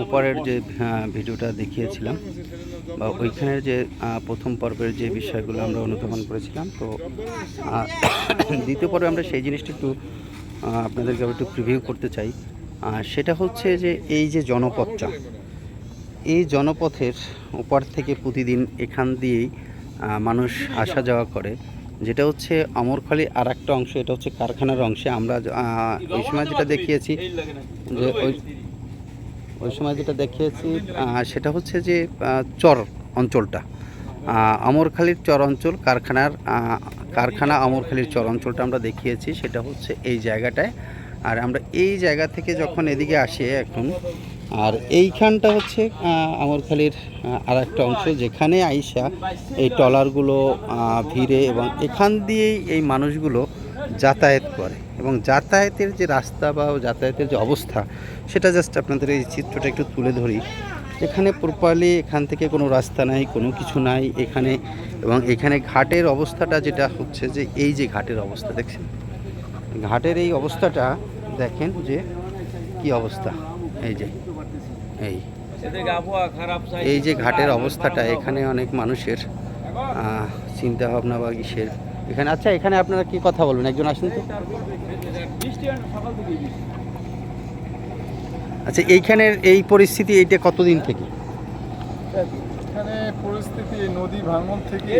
উপরের যে ভিডিওটা দেখিয়েছিলাম বা ওইখানের যে প্রথম পর্বের যে বিষয়গুলো আমরা অনুধাবন করেছিলাম, তো দ্বিতীয় পর্বে আমরা সেই জিনিসটা একটু আপনাদেরকে একটু প্রিভিউ করতে চাই। সেটা হচ্ছে যে এই যে জনপথটা, এই জনপথের ওপার থেকে প্রতিদিন এখান দিয়েই মানুষ আসা যাওয়া করে, যেটা হচ্ছে অমরখালি আর একটা অংশ, এটা হচ্ছে কারখানার অংশে। আমরা ওই সময় যেটা দেখিয়েছি যে ওই সময় যেটা দেখিয়েছি সেটা হচ্ছে যে চর অঞ্চলটা, অমরখালির চর অঞ্চল, কারখানা অমরখালির চর অঞ্চলটা আমরা দেখিয়েছি, সেটা হচ্ছে এই জায়গাটায়। আর আমরা এই জায়গা থেকে যখন এদিকে আসি এখন, আর এইখানটা হচ্ছে আমরখালির আর একটা অংশ, যেখানে আইসা এই ট্রলারগুলো ভিড়ে এবং এখান দিয়েই এই মানুষগুলো যাতায়াত করে, এবং যাতায়াতের যে রাস্তা বা যাতায়াতের যে অবস্থা, সেটা জাস্ট আপনাদের এই চিত্রটা একটু তুলে ধরি। এখানে প্রপারলি এখান থেকে কোনো রাস্তা নাই, কোনো কিছু নাই এখানে। এবং এখানে ঘাটের অবস্থাটা যেটা হচ্ছে যে এই যে ঘাটের অবস্থা দেখছেন, ঘাটের এই অবস্থাটা দেখেন যে কি অবস্থা। এই যে ঘাটের অবস্থাটা, এখানে অনেক মানুষের চিন্তা ভাবনা বা কিসের এখানে। আচ্ছা, এখানে আপনারা কি কথা বলবেন, একজন আসেন তো। আচ্ছা, এইখানের এই পরিস্থিতি এইটা কতদিন থেকে? এখানে পরিস্থিতি নদী ভাঙন থেকে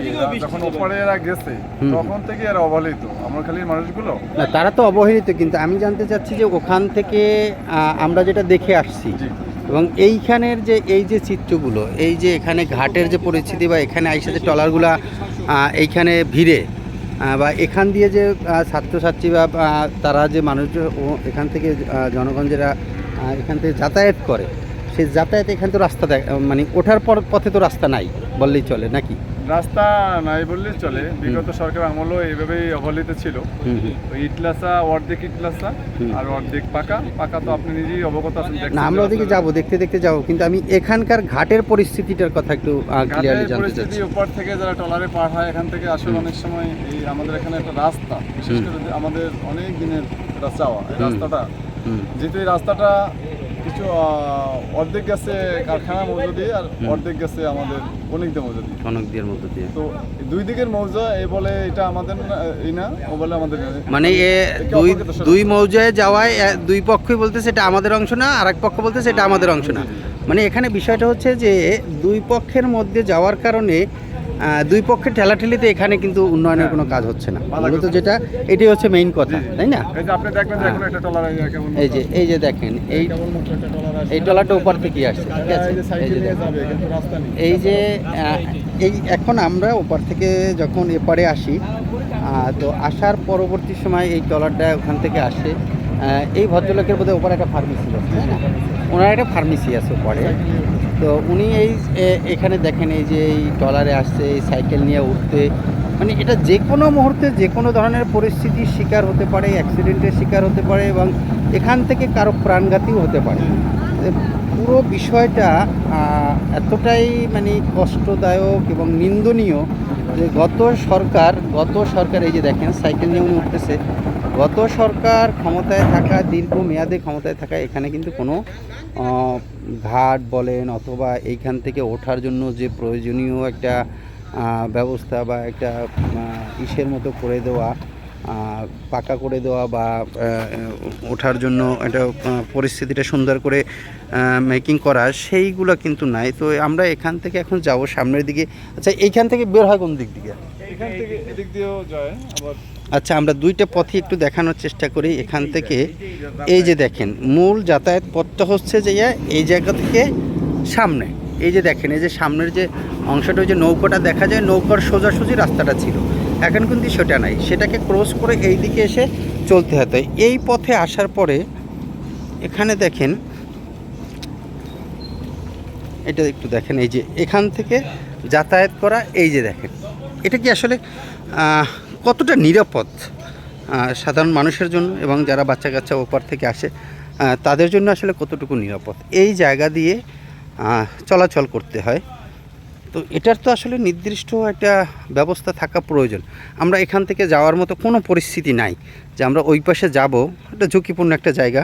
যখন ওপারে এরা গেছে তখন থেকে এরা অবহেলিত, আমরখালির মানুষগুলো। না, তারা তো অবহেলিত, কিন্তু আমি জানতে চাচ্ছি যে ওখান থেকে আমরা যেটা দেখে আসছি এবং এইখানের যে এই যে চিত্রগুলো, এই যে এখানে ঘাটের যে পরিস্থিতি বা এখানে আইসা যে ট্রলারগুলা এইখানে ভিড়ে বা এখান দিয়ে যে ছাত্রছাত্রী বা তারা যে মানুষ এখান থেকে জনগণ যারা এখান থেকে যাতায়াত করে, সেই যাতায়াত এখানে তো রাস্তা মানে ওঠার পথে তো রাস্তা নাই বললেই চলে নাকি? রাস্তা নাই বললেই চলে। বিগত সরকার আমলও এইভাবেই অবহেলিত ছিল। ইটলাসা অর্ধেক ইটলাসা আর অর্ধেক পাকা তো আপনি নিজেই অবগত আছেন। না, আমরা ওদিকে যাবো, দেখতে যাবো, কিন্তু আমি এখানকার ঘাটের পরিস্থিতিটার কথা একটু ক্লিয়ারলি জানতে চাচ্ছি। উপর থেকে যারা ট্রলারে পার হয় এখান থেকে আসলে অনেক সময় এই আমাদের এখানে একটা রাস্তা, বিশেষ করে আমাদের অনেক দিনের চাওয়া এই রাস্তাটা, যেহেতু এই রাস্তাটা কিছু অর্ধেক গেছে কারখানার মধ্য দিয়ে আর অর্ধেক গেছে আমাদের অনেকদের মধ্য দিয়ে, তো দুই দিকের মৌজা এই বলে এটা আমাদের এই না, ও বলে আমাদের, মানে দুই মৌজায় যাওয়ায় দুই পক্ষই বলতেছে এটা আমাদের অংশ না, আর এক পক্ষ বলতেছে এটা আমাদের অংশ না। মানে এখানে বিষয়টা হচ্ছে যে দুই পক্ষের মধ্যে যাওয়ার কারণে দুই পক্ষের ঠেলাঠেলিতে এখানে কিন্তু উন্নয়নের কোনো কাজ হচ্ছে না, মূলত যেটা এটাই হচ্ছে মেইন কথা, তাই না? এই যে দেখেন এই ট্রলারটা উপর থেকে আসছে, ঠিক আছে? এই যে এখন আমরা ওপার থেকে যখন এপারে আসি, তো আসার পরবর্তী সময় এই ট্রলারটা ওখান থেকে আসে। এই ভদ্রলোকের বোধহয় ওপরে একটা ফার্মেসি আছে, তাই না? ওনার একটা ফার্মেসি আছে ওপরে। তো উনি এখানে দেখেন এই যে এই ট্রলারে আসছে, এই সাইকেল নিয়ে উঠতে, মানে এটা যে কোনো মুহূর্তে যে কোনো ধরনের পরিস্থিতির শিকার হতে পারে, অ্যাক্সিডেন্টের শিকার হতে পারে, এবং এখান থেকে কারো প্রাণঘাতীও হতে পারে। পুরো বিষয়টা এতটাই মানে কষ্টদায়ক এবং নিন্দনীয় যে গত সরকার এই যে দেখেন সাইকেল নিয়ে উনি উঠতেছে, গত সরকার ক্ষমতায় থাকা, দীর্ঘমেয়াদে ক্ষমতায় থাকা, এখানে কিন্তু কোনো ঘাট বলেন অথবা এইখান থেকে ওঠার জন্য যে প্রয়োজনীয় একটা ব্যবস্থা বা একটা ইসের মতো করে দেওয়া, পাকা করে দেওয়া বা ওঠার জন্য একটা পরিস্থিতিটা সুন্দর করে মেকিং করা, সেইগুলো কিন্তু নাই। তো আমরা এখান থেকে এখন যাব সামনের দিকে। আচ্ছা, এইখান থেকে বের হয় কোন দিক থেকে? এখান থেকে এদিক দিয়েও যায় আবার। আচ্ছা, আমরা দুইটা পথই একটু দেখানোর চেষ্টা করি। এখান থেকে এই যে দেখেন মূল যাতায়াত পথটা হচ্ছে যে এই জায়গা থেকে সামনে, এই যে দেখেন এই যে সামনের যে অংশটা, ওই যে নৌকাটা দেখা যায়, নৌকার সোজাসুজি রাস্তাটা ছিল, এখন কিন্তু সেটা নাই, সেটাকে ক্রস করে এই দিকে এসে চলতে হতো। এই পথে আসার পরে এখানে দেখেন, এটা একটু দেখেন, এই যে এখান থেকে যাতায়াত করা, এই যে দেখেন এটা কি আসলে কতটা নিরাপদ সাধারণ মানুষের জন্য এবং যারা বাচ্চা কাচ্চা ওপার থেকে আসে তাদের জন্য আসলে কতটুকু নিরাপদ এই জায়গা দিয়ে চলাচল করতে হয়। তো এটার তো আসলে নির্দিষ্ট একটা ব্যবস্থা থাকা প্রয়োজন। আমরা এখান থেকে যাওয়ার মতো কোনো পরিস্থিতি নাই যে আমরা ওই পাশে যাব, এটা ঝুঁকিপূর্ণ একটা জায়গা।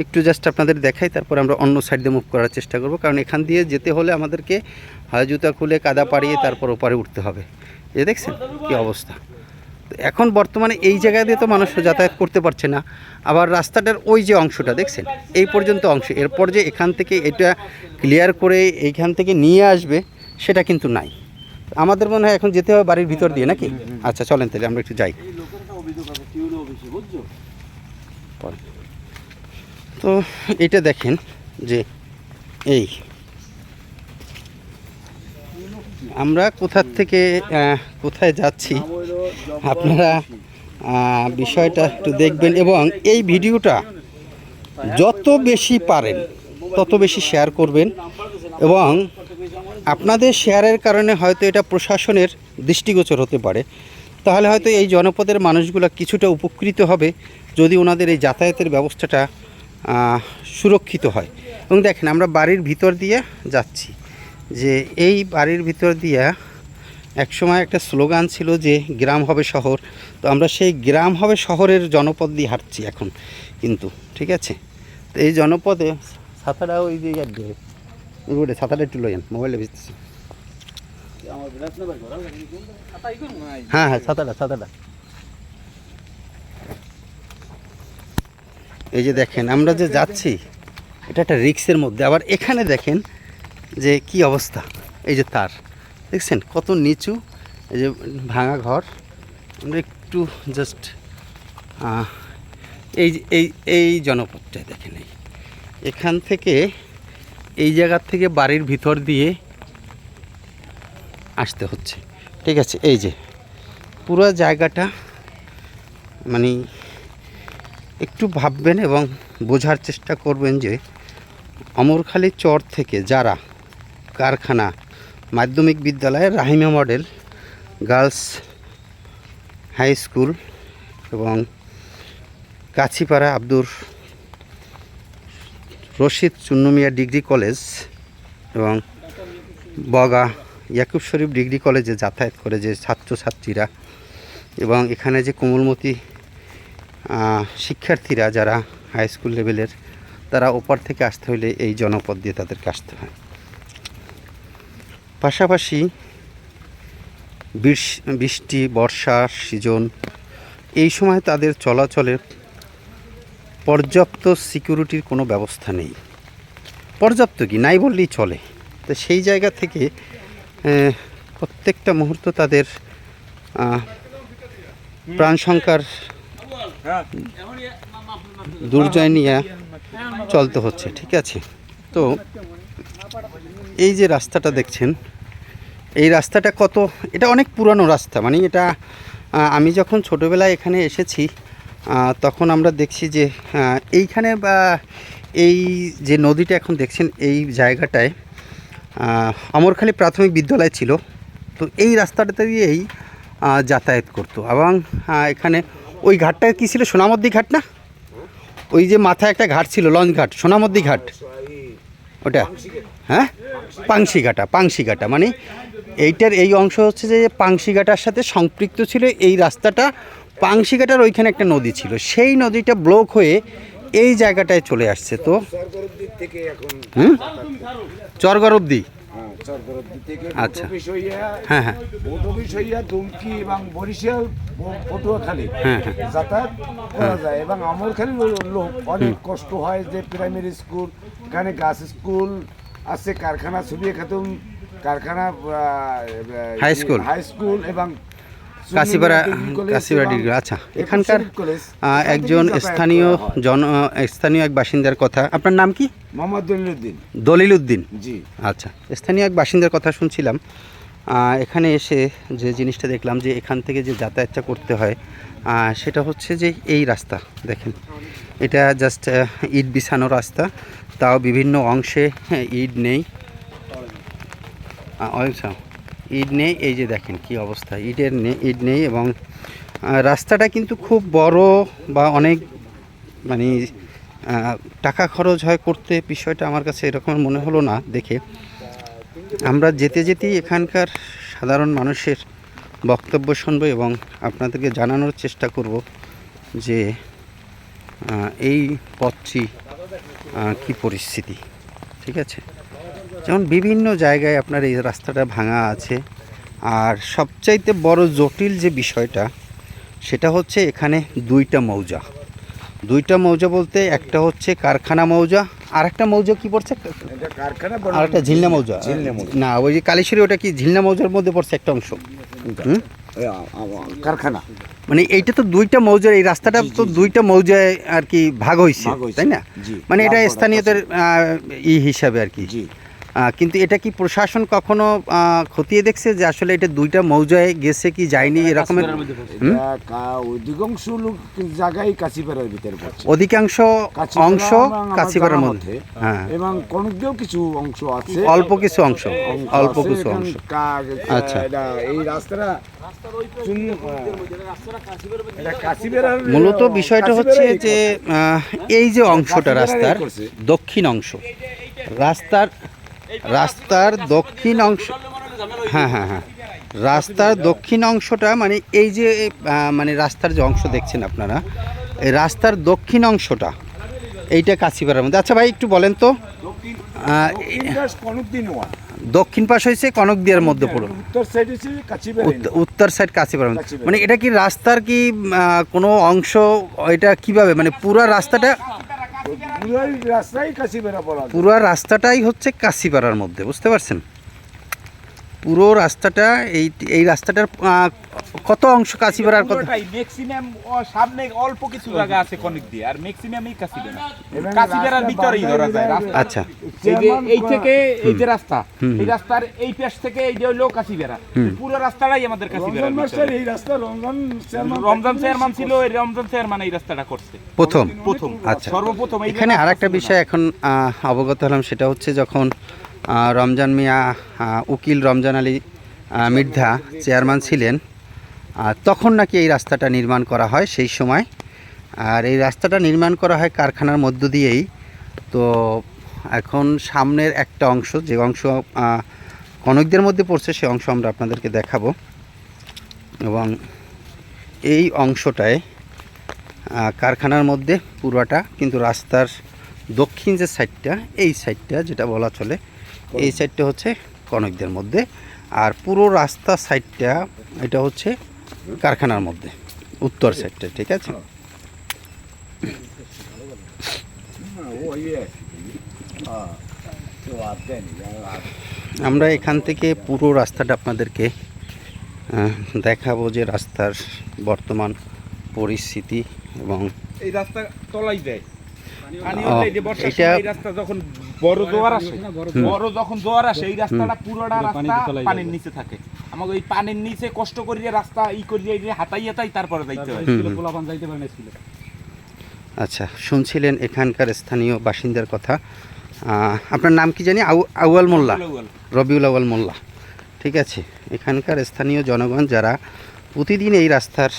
একটু জাস্ট আপনাদের দেখাই, তারপর আমরা অন্য সাইড দিয়ে মুভ করার চেষ্টা করব, কারণ এখান দিয়ে যেতে হলে আমাদেরকে হয় জুতা খুলে কাদা পাড়িয়ে তারপর ওপারে উঠতে হবে। এই দেখছেন কী অবস্থা। তো এখন বর্তমানে এই জায়গা দিয়ে তো মানুষ যাতায়াত করতে পারছে না। আবার রাস্তাটার ওই যে অংশটা দেখছেন, এই পর্যন্ত অংশ, এরপর যে এখান থেকে এটা ক্লিয়ার করে এইখান থেকে নিয়ে আসবে সেটা কিন্তু নাই। আমাদের মনে হয় এখন যেতে হবে বাড়ির ভিতর দিয়ে, নাকি? আচ্ছা চলেন তাহলে আমরা একটু যাই। তো এটা দেখেন যে এই আমরা কোথার থেকে কোথায় যাচ্ছি আপনারা বিষয়টা একটু দেখবেন, এবং এই ভিডিওটা যত বেশি পারেন তত বেশি শেয়ার করবেন, এবং আপনাদের শেয়ারের কারণে হয়তো এটা প্রশাসনের দৃষ্টিগোচর হতে পারে। তাহলে হয়তো এই জনপদের মানুষগুলো কিছুটা উপকৃত হবে যদি ওনাদের এই যাতায়াতের ব্যবস্থাটা সুরক্ষিত হয়। এবং দেখেন আমরা বাড়ির ভিতর দিয়ে যাচ্ছি, যে এই বাড়ির ভিতর দিয়ে একসময় একটা স্লোগান ছিল যে গ্রাম হবে শহর। তো আমরা সেই গ্রাম হবে শহরের জনপদ দিয়ে হাঁটছি এখন কিন্তু, ঠিক আছে? তো এই জনপদে ছাতাটা ওই দিকে রোডে ছাতাটা একটু লইয়েন, মোবাইলে ভিজতেছি। হ্যাঁ হ্যাঁ ছাতাটা এই যে দেখেন আমরা যে যাচ্ছি এটা একটা রিক্সের মধ্যে। আবার এখানে দেখেন যে কি অবস্থা, এই যে তার দেখছেন কত নিচু, এই যে ভাঙা ঘর। আমরা একটু জাস্ট এই এই এই জনপদটায় দেখেন, এখান থেকে এই জায়গার থেকে বাড়ির ভিতর দিয়ে আসতে হচ্ছে, ঠিক আছে? এই যে পুরো জায়গাটা মানে একটু ভাববেন এবং বোঝার চেষ্টা করবেন যে অমরখালী চর থেকে যারা কারখানা মাধ্যমিক বিদ্যালয়, Rahima model girls high school এবং কাছিপাড়া আব্দুর রশিদ চুন্নমিয়া ডিগ্রি কলেজ এবং বগা ইয়াকুব শরীফ ডিগ্রি কলেজে যাতায়াত করে যে ছাত্রছাত্রীরা, এবং এখানে যে কোমলমতি শিক্ষার্থীরা যারা হাই স্কুল লেভেলের, তারা ওপার থেকে আসতে হলে এই জনপদ দিয়ে তাদেরকে আসতে হয়। পাশাপাশি বৃষ্টি বর্ষার সিজন, এই সময় তাদের চলাচলের পর্যাপ্ত সিকিউরিটির কোনো ব্যবস্থা নেই। পর্যাপ্ত কি নাই বললেই চলে। তো সেই জায়গা থেকে প্রত্যেকটা মুহূর্ত তাদের প্রাণ সংখ্যার দুর্জয় নিয়ে চলতে হচ্ছে, ঠিক আছে? তো এই যে রাস্তাটা দেখছেন, এই রাস্তাটা এটা অনেক পুরানো রাস্তা। মানে এটা আমি যখন ছোটোবেলায় এখানে এসেছি তখন আমরা দেখছি যে এইখানে বা এই যে নদীটা এখন দেখছেন এই জায়গাটায় অমরখালী প্রাথমিক বিদ্যালয় ছিল। তো এই রাস্তাটা দিয়েই যাতায়াত করতো। এবং এখানে ওই ঘাটটা কী ছিল, সোনামদ্দি ঘাট না? ওই যে মাথায় একটা ঘাট ছিল, লঞ্চ ঘাট, সোনামদ্দি ঘাট ওটা, হ্যাঁ পাংশিঘাটা। মানে এইটার এই অংশ হচ্ছে যে পাংশিঘাটার সাথে সম্পৃক্ত ছিল এই রাস্তাটা। পাংশিঘাটার ওইখানে একটা নদী ছিল, সেই নদীটা ব্লক হয়ে এই জায়গাটায় চলে আসছে। তো চরগড় অব্দি, আচ্ছা, হ্যাঁ হ্যাঁ, এবং বরিশাল পটুয়াখালী যাতায়াত করা যায়। এবং আমরখালীর লোক অনেক কষ্ট হয় যে প্রাইমারি স্কুল, এখানে গাছ স্কুল আছে, কারখানা সুবিয়া খাতুন কারখানা, হাই স্কুল এবং কাছিপাড়া ডিগ্রি। আচ্ছা, এখানকার একজন স্থানীয় এক বাসিন্দার কথা, আপনার নাম কি? মোহাম্মদ দলিলউদ্দিন। জি, আচ্ছা, স্থানীয় এক বাসিন্দার কথা শুনছিলাম। এখানে এসে যে জিনিসটা দেখলাম যে এখান থেকে যে যাতায়াতটা করতে হয় সেটা হচ্ছে যে এই রাস্তা দেখেন, এটা জাস্ট ইট বিছানো রাস্তা, তাও বিভিন্ন অংশে ইট নেই, ইট নেই। এই যে দেখেন কি অবস্থা, ইট নেই। এবং রাস্তাটা কিন্তু খুব বড় বা অনেক মানে টাকা খরচ হয় করতে, বিষয়টা আমার কাছে এরকম মনে হলো না দেখে। আমরা যেতে যেতেই এখানকার সাধারণ মানুষের বক্তব্য শুনবো এবং আপনাদেরকে জানানোর চেষ্টা করব যে এই পথটি কী পরিস্থিতি, ঠিক আছে। যেমন বিভিন্ন জায়গায় আপনার এই রাস্তাটা ভাঙা আছে, আর সবচাইতে বড় জটিল যে বিষয়টা সেটা হচ্ছে এখানে দুইটা মৌজা বলতে একটা হচ্ছে কারখানা মৌজা, আর একটা মৌজা কি পড়ছে, এটা কারখানা আর একটা ঝিলনা মৌজা। না, ওই যে কালীশ্বরী ওটা কি ঝিলনা মৌজার মধ্যে পড়ছে একটা অংশ। কারখানা মানে এইটা তো দুইটা মৌজার, এই রাস্তাটা তো দুইটা মৌজায় আর কি ভাগ হয়েছে, তাই না? মানে এটা স্থানীয়দের হিসাবে আর কি। কিন্তু এটা কি প্রশাসন কখনো খতিয়ে দেখছে যে আসলে এটা দুইটা মৌজায় গেছে কি যায়নি এরকমের? অধিকাংশ লোক জায়গায় কাছিপাড়ার ভিতরে পড়ছে, অধিকাংশ অংশ কাছিপাড়ার মধ্যে, হ্যাঁ, এবং কনকদিয়াও কিছু অংশ আছে, অল্প কিছু অংশ। আচ্ছা, এই রাস্তাটা মূলত বিষয়টা হচ্ছে যে এই যে অংশটা রাস্তার দক্ষিণ অংশ, রাস্তার দক্ষিণ অংশ, হ্যাঁ, রাস্তার দক্ষিণ অংশটা মানে এই যে মানে রাস্তার যে অংশ দেখছেন আপনারা, এই রাস্তার দক্ষিণ অংশটা এইটা কাছিপাড়ার মধ্যে। আচ্ছা ভাই, একটু বলেন তো, দক্ষিণ পাশ হয়েছে কনকদিয়ার মধ্যে পড়ো, উত্তর সাইড কাছিপাড়ার মধ্যে। মানে এটা কি রাস্তার কি কোনো অংশ, এটা কিভাবে মানে পুরো রাস্তাটা, পুরো রাস্তাটাই হচ্ছে কাছিপাড়ার মধ্যে, বুঝতে পারছেন? পুরো রাস্তাটা এই রাস্তাটার কত অংশ কাছিপাড়ার, কত ম্যাক্সিমাম সামনে অল্প কিছু জায়গা আছে কনকদিয়া, আর ম্যাক্সিমামই কাছিপাড়ার ভিতরেই ধরা যায়। আচ্ছা, এই থেকে এই যে রাস্তা, এই রাস্তার এই পাশ থেকে এই যে হলো কাছিপাড়া, পুরো রাস্তাটাই আমাদের কাছিপাড়া। এই রাস্তা রমজান চেয়ারম্যান ছিল, এই রমজান চেয়ারম্যান এই রাস্তাটা করছে প্রথম। আচ্ছা, সর্বপ্রথম। এখানে আরেকটা বিষয় এখন অবগত হলাম, সেটা হচ্ছে যখন রমজান মিয়া, উকিল রমজান আলী মির্ধা চেয়ারম্যান ছিলেন, তখন নাকি এই রাস্তাটা নির্মাণ করা হয় সেই সময়। আর এই রাস্তাটা নির্মাণ করা হয় কারখানার মধ্য দিয়েই। তো এখন সামনের একটা অংশ, যে অংশ কনকদের মধ্যে পড়ছে, সেই অংশ আমরা আপনাদেরকে দেখাবো। এবং এই অংশটায় কারখানার মধ্যে পুরোটা, কিন্তু রাস্তার দক্ষিণ যে সাইডটা, এই সাইডটা যেটা বলা চলে, এই সাইডটা হচ্ছে কনকদের মধ্যে, আর পুরো রাস্তা সাইডটা এটা হচ্ছে কারখানার মধ্যে, উত্তর সাইডটা, ঠিক আছে। আমরা এখান থেকে পুরো রাস্তাটা আপনাদেরকে দেখাবো, যে রাস্তার বর্তমান পরিস্থিতি। এবং এই রাস্তা তলাই যায়, এই রাস্তা যখন বড় জোয়ার আসে, এই রাস্তাটা পুরোটা রাস্তা পানির নিচে থাকে। আমাকে এই পানির নিচে কষ্ট করিয়ে রাস্তা করিয়ে হাতাই তারপরে যাইতে হয়। আচ্ছা, শুনছিলেন এখানকার স্থানীয় বাসিন্দার কথা। আপনার নাম কি জানি? আউয়াল মোল্লা, রবিউল আউয়াল মোল্লা, ঠিক আছে। এখানকার স্থানীয় জনগণ যারা প্রতিদিন এই রাস্তার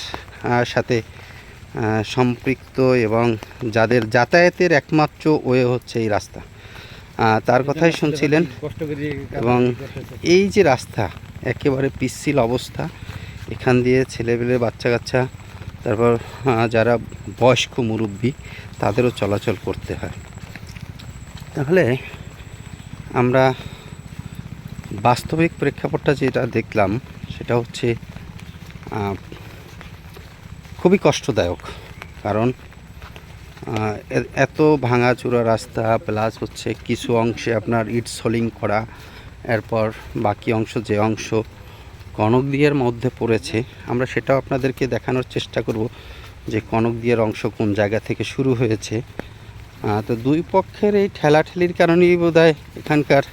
সাথে সম্পৃক্ত এবং যাদের যাতায়াতের একমাত্র ওয়ে হচ্ছে এই রাস্তা, তার কথাই শুনছিলেন। এবং এই যে রাস্তা একেবারে পিচ্ছিল অবস্থা, এখান দিয়ে ছেলেপেলে, বাচ্চা কাচ্চা, তারপর যারা বয়স্ক মুরব্বী, তাদেরও চলাচল করতে হয়। তাহলে আমরা বাস্তবিক প্রেক্ষাপটটা যেটা দেখলাম, সেটা হচ্ছে খুবই কষ্টদায়ক। কারণ এত ভাঙাচুরা রাস্তা, প্লাস হচ্ছে কিছু অংশে আপনার ইট সোলিং করা, এরপর বাকি অংশ, যে অংশ কনকদিয়ার মধ্যে পড়েছে, আমরা সেটাও আপনাদেরকে দেখানোর চেষ্টা করব যে কনকদিয়ার অংশ কোন জায়গা থেকে শুরু হয়েছে। তো দুই পক্ষের এই ঠেলাঠেলির কারণেই বোধহয় এখানকার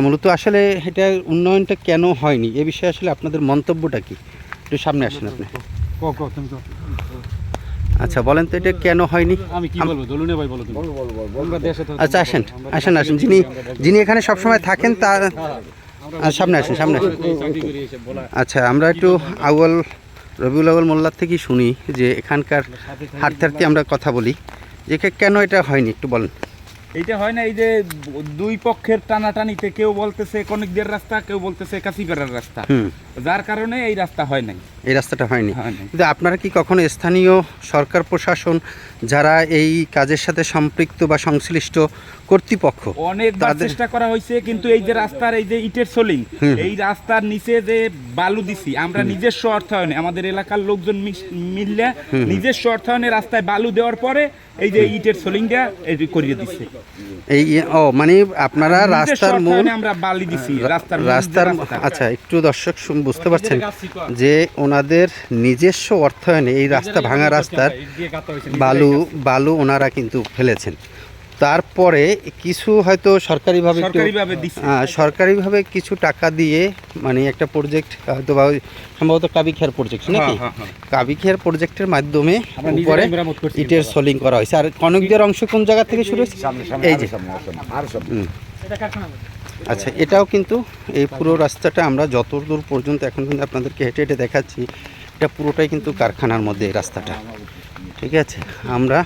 মূলত আসলে এটা উন্নয়নটা কেন হয়নি, এ বিষয়ে আসলে আপনাদের মন্তব্যটা কি? একটু সামনে আসেন আপনি। আচ্ছা, বলেন তো এটা কেন হয়নি? আমি কি বলবো, দলুনে ভাই বলো তুমি। আচ্ছা, আসেন যিনি এখানে সবসময় থাকেন, তার সামনে আসেন। আচ্ছা, আমরা একটু রবিউল আউয়াল মোল্লার থেকেই শুনি যে এখানকার হাঁটতে আমরা কথা বলি যে কেন এটা হয়নি, একটু বলেন। এইটা হয় না, এই যে দুই পক্ষের টানাটানিতে কেউ বলতেছে কনিকদের রাস্তা, কেউ বলতেছে কাশিপাড়ার রাস্তা, যার কারণে এই রাস্তা হয় নাই। এই রাস্তাটা হয়নি। হয়নি। কিন্তু আপনারা কি কখনো স্থানীয় সরকার প্রশাসন যারা এই কাজের সাথে সম্পৃক্ত বা সংশ্লিষ্ট কর্তৃপক্ষ অনেকবার তাদের- চেষ্টা করা হয়েছে, কিন্তু এই যে রাস্তার এই যে ইটের সোলিং, এই রাস্তার নিচে যে বালু দিছি আমরা নিজস্ব অর্থায়নে, আমাদের এলাকার লোকজন মিললে নিজস্ব অর্থায়নে রাস্তায় বালু দেওয়ার পরে এই যে ইটের সোলিংটা এই যে করিয়ে দিচ্ছে। এই মানে আপনারা নিজস্ব রাস্তার মূল অর্থায়নে আমরা বালি দিছি রাস্তার মূল যে রাস্তার রাস্তা। আচ্ছা, একটু দর্শক বুঝতে পারছেন যে ওনাদের নিজস্ব অর্থায়নে এই রাস্তা ভাঙা রাস্তার বালু ওনারা কিন্তু ফেলেছেন। তারপরে কিছু হয়তো সরকারিভাবে দিছি। সরকারিভাবে কিছু টাকা দিয়ে মানে একটা প্রজেক্ট হয়তো বা সম্ভবত কাবিখের প্রজেক্ট নাকি, কাবিখের প্রজেক্টের মাধ্যমে উপরে ইটের সোলিং করা হয়েছে। আর কনকদের অংশ কোন জায়গা থেকে শুরু হয়েছে? এই যে আচ্ছা, এটাও কিন্তু এই পুরো রাস্তাটা আমরা যতদূর পর্যন্ত এখন কিন্তু আপনাদেরকে হেঁটে হেঁটে দেখাচ্ছি, এটা পুরোটাই কিন্তু কারখানার মধ্যে এই রাস্তাটা। ঠিক আছে, আমরা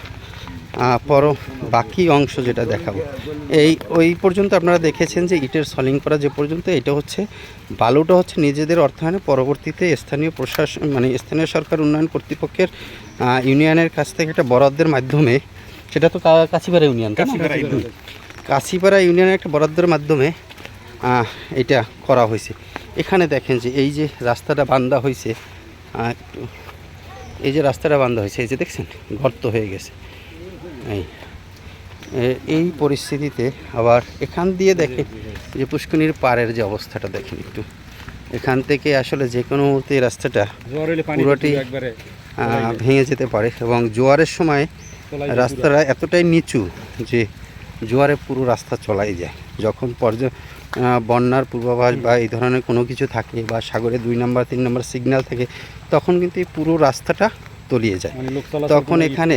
বাকি অংশ যেটা দেখাবো, ওই পর্যন্ত আপনারা দেখেছেন যে ইটের সলিং করা যে পর্যন্ত, এটা হচ্ছে বালুটা হচ্ছে নিজেদের অর্থায়নে, পরবর্তীতে স্থানীয় প্রশাসন মানে স্থানীয় সরকার উন্নয়ন কর্তৃপক্ষের ইউনিয়নের কাছ থেকে একটা বরাদ্দের মাধ্যমে, সেটা তো কাছিপাড়া ইউনিয়ন, কাছিপাড়া ইউনিয়নের একটা বরাদ্দের মাধ্যমে এটা করা হয়েছে। এখানে দেখেন যে এই যে রাস্তাটা বান্ধা হয়েছে, এই যে রাস্তাটা বান্ধা হয়েছে, এই যে দেখছেন গর্ত হয়ে গেছে। এই পরিস্থিতিতে আবার এখান দিয়ে দেখেন যে পুষ্করিণীর পাড়ের যে অবস্থাটা দেখেন একটু, এখান থেকে আসলে যে কোনো মুহূর্তে এই রাস্তাটা পুরোটি ভেঙে যেতে পারে, এবং জোয়ারের সময় রাস্তাটা এতটাই নিচু যে জোয়ারে পুরো রাস্তা চলাই যায়। যখন বন্যার পূর্বাভাস বা এই ধরনের কোনো কিছু থাকে বা সাগরে 2 নম্বর 3 নম্বর সিগন্যাল থাকে, তখন কিন্তু এই পুরো রাস্তাটা তলিয়ে যায়। তখন এখানে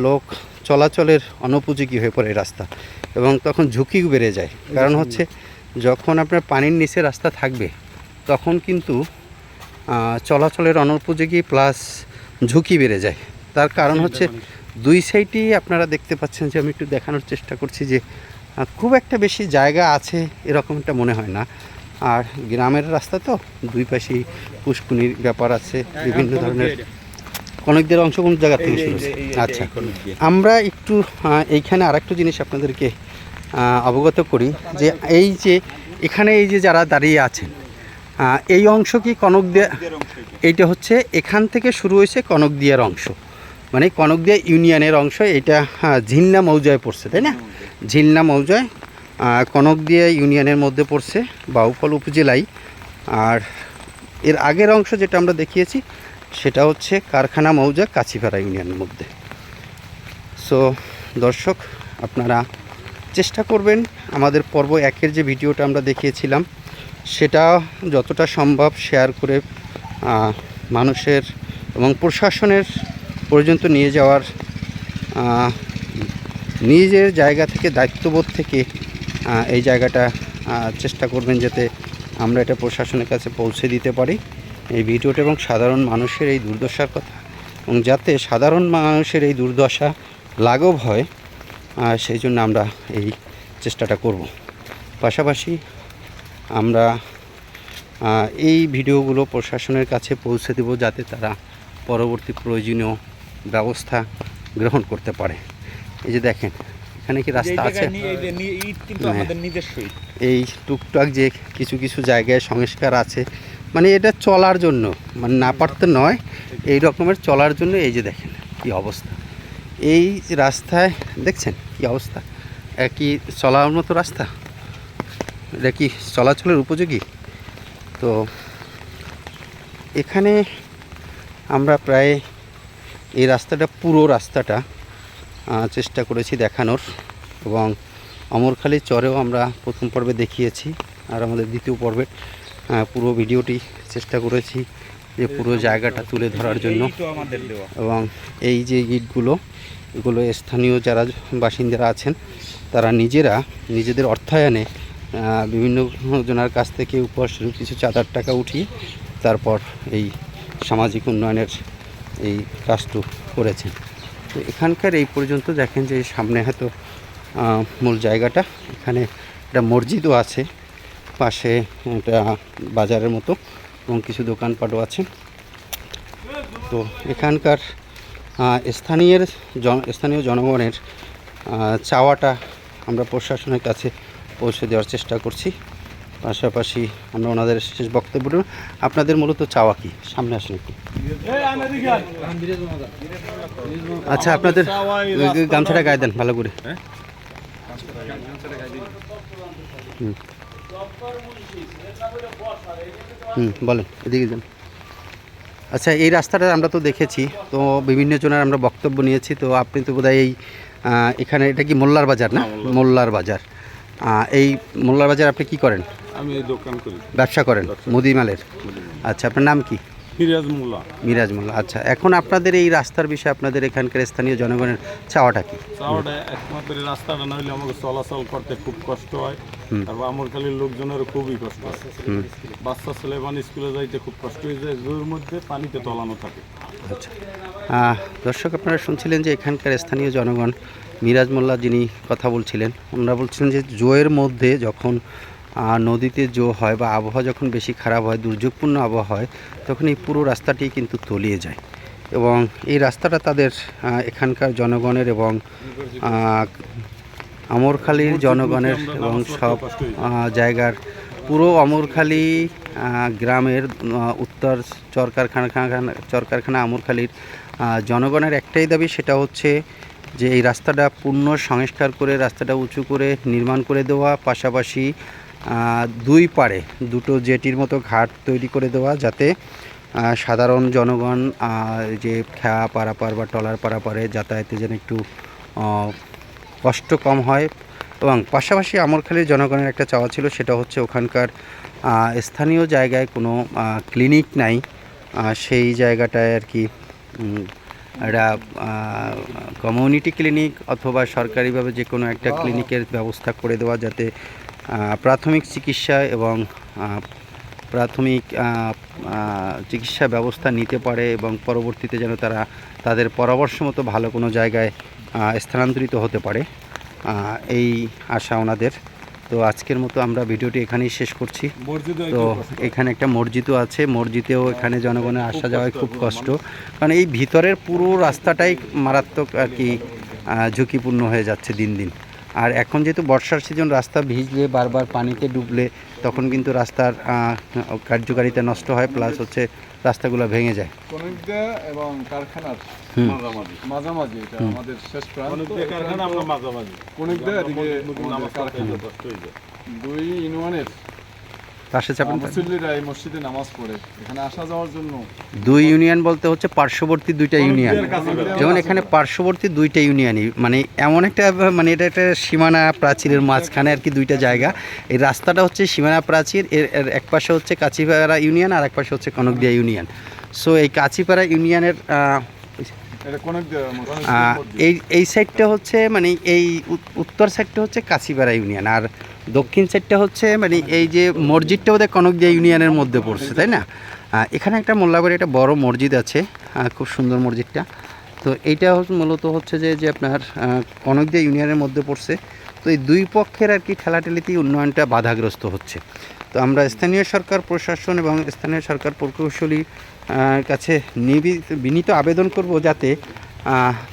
লোক চলাচলের অনুপযোগী হয়ে পড়ে রাস্তা, এবং তখন ঝুঁকি বেড়ে যায়। কারণ হচ্ছে যখন আপনার পানির নিচে রাস্তা থাকবে তখন কিন্তু চলাচলের অনুপযোগী প্লাস ঝুঁকি বেড়ে যায়। তার কারণ হচ্ছে দুই সাইডেই আপনারা দেখতে পাচ্ছেন যে আমি একটু দেখানোর চেষ্টা করছি যে খুব একটা বেশি জায়গা আছে এরকমটা মনে হয় না। আর গ্রামের রাস্তা তো দুই পাশেই পুষ্করিণীর ব্যাপার আছে, বিভিন্ন ধরনের কনকদের অংশ কোন জায়গা থেকে শুরু হচ্ছে। আচ্ছা, আমরা একটু এইখানে আরেকটু জিনিস আপনাদেরকে অবগত করি যে এই যে এখানে এই যে যারা দাঁড়িয়ে আছেন, এই অংশ কি কনকদিয়া, এইটা হচ্ছে এখান থেকে শুরু হয়েছে কনকদিয়ার অংশ, মানে কনকদিয়া ইউনিয়নের অংশ। এটা ঝিলনা মৌজায় পড়ছে, তাই না? ঝিলনা মৌজায় কনকদিয়া ইউনিয়নের মধ্যে পড়ছে, বাউফল উপজেলায়। আর এর আগের অংশ যেটা আমরা দেখিয়েছি সেটা হচ্ছে কারখানা মৌজা কাছিপাড়া ইউনিয়নের মধ্যে। সো দর্শক, আপনারা চেষ্টা করবেন আমাদের পর্ব 1-এর যে ভিডিওটা আমরা দেখিয়েছিলাম সেটা যতটা সম্ভব শেয়ার করে মানুষের এবং প্রশাসনের পর্যন্ত নিয়ে যাওয়ার, নিজের জায়গা থেকে দায়িত্ববোধ থেকে এই জায়গাটা চেষ্টা করবেন যাতে আমরা এটা প্রশাসনের কাছে পৌঁছে দিতে পারি এই ভিডিওটা, এবং সাধারণ মানুষের এই দুর্দশার কথা, এবং যাতে সাধারণ মানুষের এই দুর্দশা লাঘব হয় সেই জন্য আমরা এই চেষ্টাটা করব। পাশাপাশি আমরা এই ভিডিওগুলো প্রশাসনের কাছে পৌঁছে দেব যাতে তারা পরবর্তী প্রয়োজনীয় ব্যবস্থা গ্রহণ করতে পারে। এই যে দেখেন এখানে কি রাস্তা আছে, এই টুকটাক যে কিছু কিছু জায়গায় সংস্কার আছে, মানে এটা চলার জন্য, মানে না পারতে নয়, এই রকমের চলার জন্য। এই যে দেখেন কি অবস্থা, এই রাস্তায় দেখছেন কি অবস্থা, কি চলার মতো রাস্তা, এটা কি চলাচলের উপযোগী? তো এখানে আমরা প্রায় এই রাস্তাটা, পুরো রাস্তাটা চেষ্টা করেছি দেখানোর, এবং অমরখালী চরেও আমরা প্রথম পর্বে দেখিয়েছি, আর আমাদের দ্বিতীয় পর্বের পুরো ভিডিওটি চেষ্টা করেছি যে পুরো জায়গাটা তুলে ধরার জন্য। এবং এই যে ইটগুলো, এগুলো স্থানীয় যারা বাসিন্দারা আছেন তারা নিজেদের অর্থায়নে বিভিন্ন জনের কাছ থেকে উপহারস্বরূপ কিছু চাঁদার টাকা উঠিয়ে তারপর এই সামাজিক উন্নয়নের এই কাজটি করেছেন। তো এখানকার এই পর্যন্ত দেখেন যে সামনে হয়তো মূল জায়গাটা। এখানে একটা মসজিদও আছে, পাশে একটা বাজারের মতো এবং কিছু দোকানপাটও আছে। তো এখানকার স্থানীয় জনগণের চাওয়াটা আমরা প্রশাসনের কাছে পৌঁছে দেওয়ার চেষ্টা করছি। পাশাপাশি আমরা ওনাদের শেষ বক্তব্য দেব। আপনাদের মূলত চাওয়া কি? সামনে আসেন একটু। আচ্ছা, আপনাদের গামছাটা গায়ে দেন ভালো করে। বলেন, এদিকে যান। আচ্ছা, এই রাস্তাটা আমরা তো দেখেছি, তো বিভিন্ন জনের আমরা বক্তব্য নিয়েছি। তো আপনি তো বোধহয় এই এখানে, এটা কি মোল্লার বাজার না? মোল্লার বাজার। এই মোল্লার বাজার আপনি কি করেন? আমি এই দোকান করি, ব্যবসা করেন মুদিমালের। আচ্ছা, আপনার নাম কি? মিরাজ মোল্লা। আচ্ছা, এখন আপনাদের এই রাস্তার বিষয়ে আপনাদের এখানকার স্থানীয় জনগণের চাওয়াটা কি? চাওয়াটা একমাত্র রাস্তাটা না হলে আমাকে চলাচল করতে খুব কষ্ট হয়, তারপর আমরখালীর লোকজনের খুবই কষ্ট হয়। বাচ্চা ছেলে মানে স্কুলে যাইতে খুব কষ্ট হয়ে যায়, জোর মধ্যে পানিতে তলানো থাকে। আচ্ছা, দর্শক আপনারা শুনছিলেন যে এখানকার স্থানীয় জনগণ মিরাজ মোল্লা যিনি কথা বলছিলেন, ওনারা বলছিলেন যে জোয়ের মধ্যে যখন নদীতে জো হয় বা আবহাওয়া যখন বেশি খারাপ হয়, দুর্যোগপূর্ণ আবহাওয়া হয়, তখন এই পুরো রাস্তাটি কিন্তু তলিয়ে যায়। এবং এই রাস্তাটা তাদের এখানকার জনগণের এবং আমরখালীর জনগণের এবং সব জায়গার পুরো আমরখালী গ্রামের উত্তর চরকারখানা আমরখালীর জনগণের একটাই দাবি, সেটা হচ্ছে যে এই রাস্তাটা পূর্ণ সংস্কার করে রাস্তাটা উঁচু করে নির্মাণ করে দেওয়া, পাশাপাশি দুই পাড়ে দুটো জেটির মতো ঘাট তৈরি করে দেওয়া, যাতে সাধারণ জনগণ যে খেয়া পারাপার বা টলার পারাপারে যাতায়াতে যেন একটু কষ্ট কম হয়। এবং পাশাপাশি আমরখালীর জনগণের একটা চাওয়া ছিল, সেটা হচ্ছে ওখানকার স্থানীয় জায়গায় কোনো ক্লিনিক নাই, সেই জায়গাটায় আর কি একটা কমিউনিটি ক্লিনিক অথবা সরকারিভাবে যে কোনো একটা ক্লিনিকের ব্যবস্থা করে দেওয়া, যাতে প্রাথমিক চিকিৎসা এবং প্রাথমিক চিকিৎসা ব্যবস্থা নিতে পারে এবং পরবর্তীতে যেন তারা তাদের পরামর্শ মতো ভালো কোনো জায়গায় স্থানান্তরিত হতে পারে, এই আশা ওনাদের। তো আজকের মতো আমরা ভিডিওটি এখানেই শেষ করছি। তো এখানে একটা মসজিদও আছে, মসজিদেও এখানে জনগণের আসা যাওয়ায় খুব কষ্ট, কারণ এই ভিতরের পুরো রাস্তাটাই মারাত্মক আর কি ঝুঁকিপূর্ণ হয়ে যাচ্ছে দিন দিন। আর এখন যেহেতু বর্ষার সিজন, রাস্তা ভিজলে বারবার পানিতে ডুবলে তখন কিন্তু রাস্তার কার্যকারিতা নষ্ট হয়, প্লাস হচ্ছে রাস্তাগুলো ভেঙে যায়। কনিকদা এবং কারখানার মাঝামাঝি এটা আমাদের শেষ প্রান্ত। কারখানা আমরা মাঝামাঝি, কনিকদা এদিকে কারখানা, দুই ইউনিয়নের পাশে চাপেন। মুসল্লিরা এই মসজিদে নামাজ পড়ে এখানে আসা যাওয়ার জন্য। দুই ইউনিয়ন বলতে হচ্ছে পার্শ্ববর্তী দুইটা ইউনিয়ন, যেমন এখানে পার্শ্ববর্তী দুইটা ইউনিয়নই, মানে এমন একটা, মানে এটা একটা সীমানা প্রাচীরের মাঝখানে আর কি দুইটা জায়গা। এই রাস্তাটা হচ্ছে সীমানা প্রাচীর, এর এক পাশে হচ্ছে কাছিপাড়া ইউনিয়ন আর এক পাশে হচ্ছে কনকদিয়া ইউনিয়ন। সো এই কাছিপাড়া ইউনিয়নের এই সাইডটা হচ্ছে মানে এই উত্তর সাইডটা হচ্ছে কাছিপাড়া ইউনিয়ন, আর দক্ষিণ সাইডটা হচ্ছে মানে এই যে মসজিদটা ওদের কনকদিয়া ইউনিয়নের মধ্যে পড়ছে, তাই না? এখানে একটা মোল্লাবাড়ি একটা বড় মসজিদ আছে, খুব সুন্দর মসজিদটা। তো এইটা মূলত হচ্ছে যে আপনার কনকদিয়া ইউনিয়নের মধ্যে পড়ছে। তো এই দুই পক্ষের আর কি ঠেলাঠেলিতেই উন্নয়নটা বাধাগ্রস্ত হচ্ছে। তো আমরা স্থানীয় সরকার প্রশাসন এবং স্থানীয় সরকার প্রকৌশলী কাছে বিনীত আবেদন করব, যাতে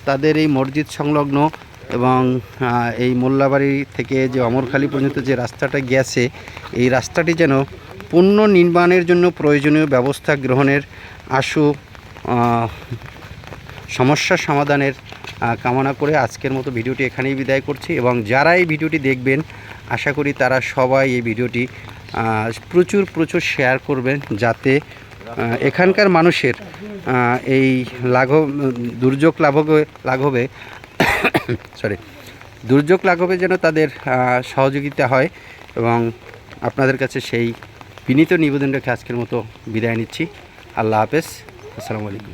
তাদের এই মসজিদ সংলগ্ন এবং এই মোল্লাবাড়ি থেকে যে আমরখালী পর্যন্ত যে রাস্তাটা গেছে, এই রাস্তাটি যেন পূর্ণ নির্মাণের জন্য প্রয়োজনীয় ব্যবস্থা গ্রহণের আশু সমস্যা সমাধানের কামনা করে আজকের মতো ভিডিওটি এখানেই বিদায় করছি। এবং যারা এই ভিডিওটি দেখবেন, আশা করি তারা সবাই এই ভিডিওটি প্রচুর শেয়ার করবেন, যাতে এখানকার মানুষের এই দুর্যোগ লাঘবে যেন তাদের সহযোগিতা হয়। এবং আপনাদের কাছে সেই বিনীত নিবেদন রেখে আজকের মতো বিদায় নিচ্ছি। আল্লাহ হাফেজ, আসসালামু আলাইকুম।